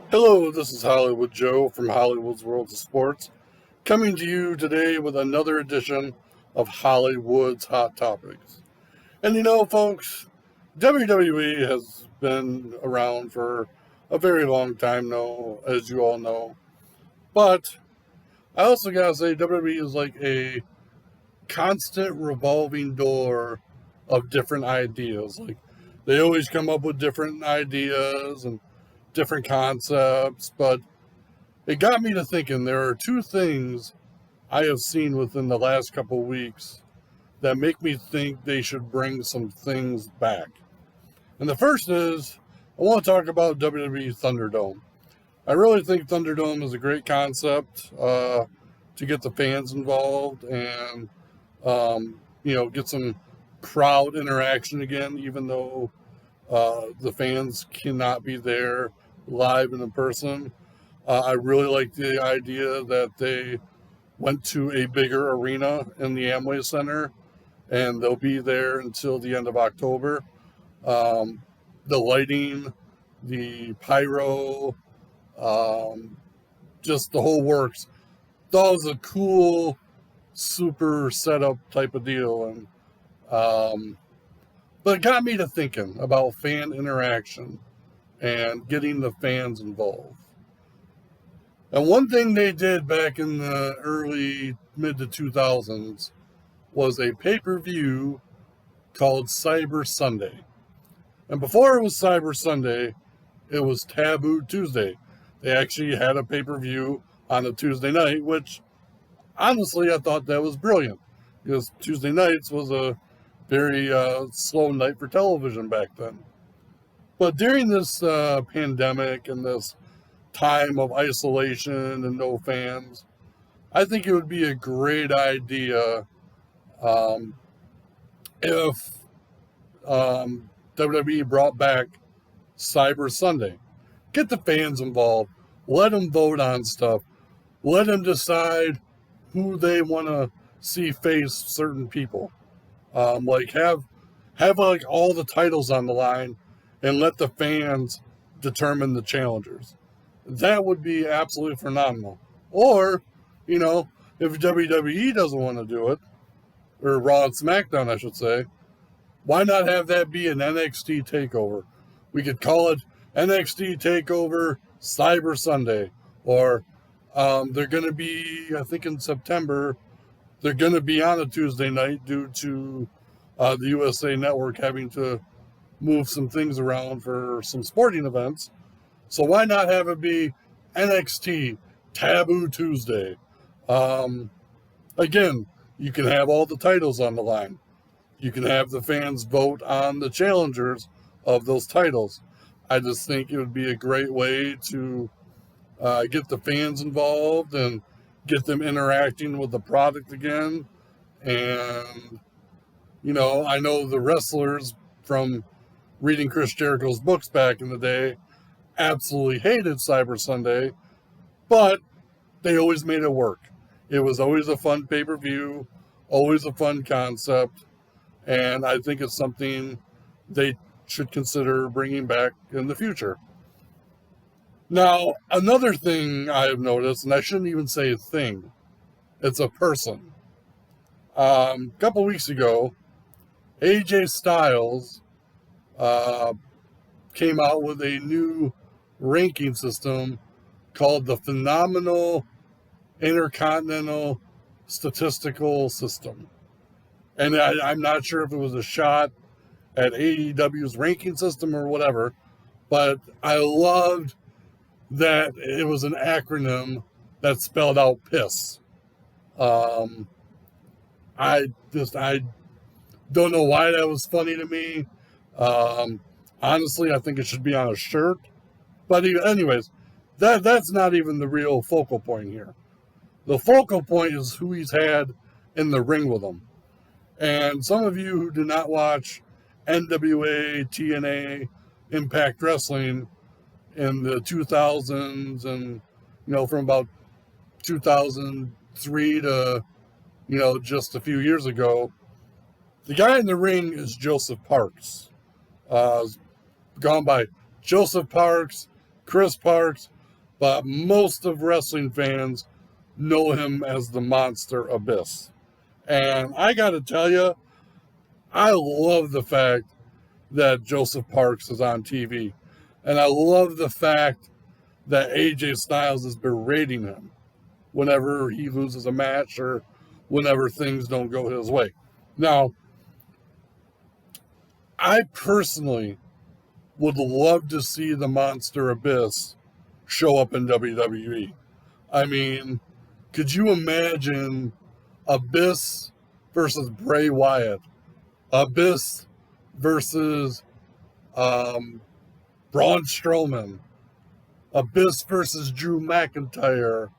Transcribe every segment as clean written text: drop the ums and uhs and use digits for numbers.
Hello, this is Hollywood Joe from Hollywood's World of Sports, coming to you today with another edition of Hollywood's Hot Topics. And folks, WWE has been around for a very long time now, as you all know. But I also gotta say, WWE is like a constant revolving door of different ideas. Like, they always come up with different ideas and different concepts, but it got me to thinking there are two things I have seen within the last couple of weeks that make me think they should bring some things back. And the first is I want to talk about WWE Thunderdome. I really think Thunderdome is a great concept to get the fans involved and, get some crowd interaction again, even though the fans cannot be there live and in person. I really like the idea that they went to a bigger arena in the Amway Center, and they'll be there until the end of October. Um, the lighting, the pyro, um, just the whole works. That was a cool, super setup type of deal, and but it got me to thinking about fan interaction and getting the fans involved. And one thing they did back in the early mid to 2000s was a pay-per-view called Cyber Sunday. And before it was Cyber Sunday, it was Taboo Tuesday. They actually had a pay-per-view on a Tuesday night, which honestly I thought that was brilliant because Tuesday nights was a very slow night for television back then. But during this pandemic and this time of isolation and no fans, I think it would be a great idea um, if WWE brought back Cyber Sunday. Get the fans involved. Let them vote on stuff. Let them decide who they want to see face certain people. Like have like all the titles on the line, and let the fans determine the challengers. That would be absolutely phenomenal. Or, if WWE doesn't want to do it, or Raw and SmackDown, I should say, why not have that be an NXT Takeover? We could call it NXT Takeover Cyber Sunday. Or they're going to be, I think in September, they're going to be on a Tuesday night due to the USA Network having to move some things around for some sporting events. So why not have it be NXT Taboo Tuesday? Again, you can have all the titles on the line. You can have the fans vote on the challengers of those titles. I just think it would be a great way to get the fans involved and get them interacting with the product again. And, I know the wrestlers from reading Chris Jericho's books back in the day absolutely hated Cyber Sunday, but they always made it work. It was always a fun pay-per-view, always a fun concept, and I think it's something they should consider bringing back in the future. Now, another thing I have noticed, and I shouldn't even say a thing, it's a person. A couple weeks ago, AJ Styles uh, came out with a new ranking system called the Phenomenal Intercontinental Statistical System. And I'm not sure if it was a shot at AEW's ranking system or whatever, but I loved that it was an acronym that spelled out piss. Um, I don't know why that was funny to me. Honestly, I think it should be on a shirt. But anyways, that's not even the real focal point here. The focal point is who he's had in the ring with him. And some of you who do not watch NWA, TNA, Impact Wrestling in the 2000s and, from about 2003 to, just a few years ago, the guy in the ring is Joseph Parks. Gone by Joseph Parks, Chris Parks, but most of wrestling fans know him as the Monster Abyss. And I got to tell you, I love the fact that Joseph Parks is on TV. And I love the fact that AJ Styles is berating him whenever he loses a match or whenever things don't go his way. Now, I personally would love to see the Monster Abyss show up in WWE. I mean, could you imagine Abyss versus Bray Wyatt? Abyss versus Braun Strowman? Abyss versus Drew McIntyre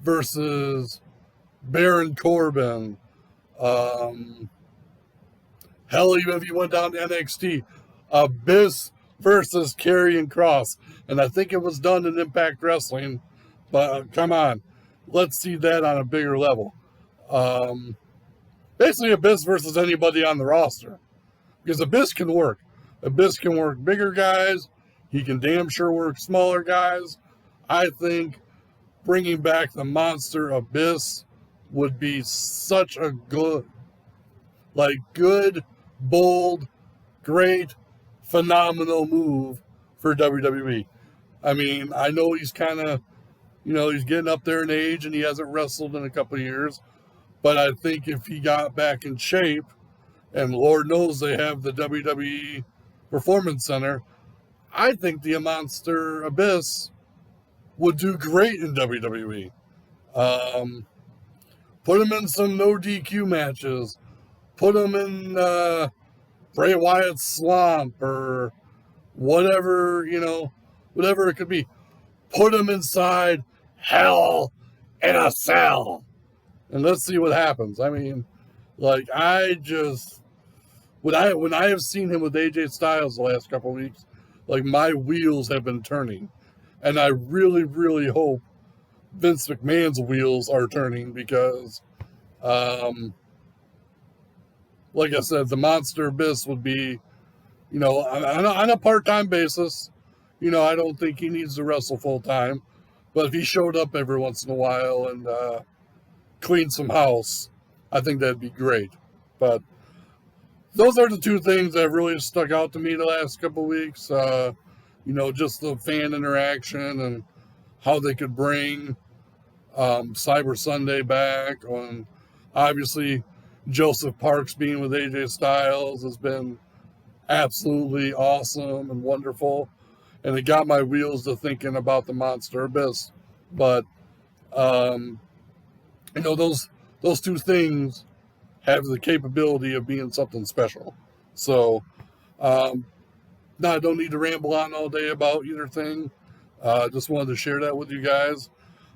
versus Baron Corbin? Hell, even if you went down to NXT, Abyss versus Karrion Kross. And I think it was done in Impact Wrestling, but come on, let's see that on a bigger level. Basically, Abyss versus anybody on the roster, because Abyss can work. Abyss can work bigger guys. He can damn sure work smaller guys. I think bringing back the Monster Abyss would be such a good, bold, great, phenomenal move for WWE. I mean, I know he's kind of, he's getting up there in age and he hasn't wrestled in a couple of years. But I think if he got back in shape, and Lord knows they have the WWE Performance Center, I think the Monster Abyss would do great in WWE. Put him in some no DQ matches. Put him in Bray Wyatt's Swamp or whatever, whatever it could be. Put him inside Hell in a Cell. And let's see what happens. I mean, when I have seen him with AJ Styles the last couple of weeks, my wheels have been turning. And I really, really hope Vince McMahon's wheels are turning because, like I said, the Monster Abyss would be, on a part-time basis. I don't think he needs to wrestle full-time. But if he showed up every once in a while and cleaned some house, I think that'd be great. But those are the two things that have really stuck out to me the last couple of weeks. Just the fan interaction and how they could bring Cyber Sunday back. And obviously, Joseph Parks being with AJ Styles has been absolutely awesome and wonderful. And it got my wheels to thinking about the Monster Abyss. But, those two things have the capability of being something special. So, no, I don't need to ramble on all day about either thing. Just wanted to share that with you guys.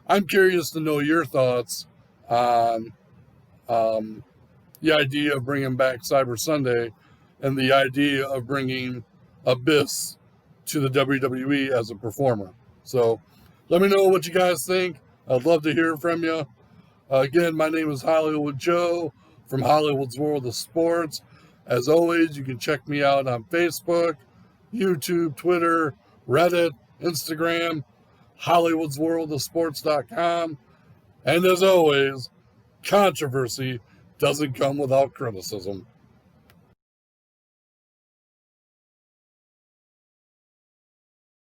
I'm curious to know your thoughts on the idea of bringing back Cyber Sunday and the idea of bringing Abyss to the WWE as a performer. So let me know what you guys think. I'd love to hear from you. Again, my name is Hollywood Joe from Hollywood's World of Sports. As always, you can check me out on Facebook, YouTube, Twitter, Reddit, Instagram, Hollywood'sWorldOfSports.com. And as always, controversy doesn't come without criticism.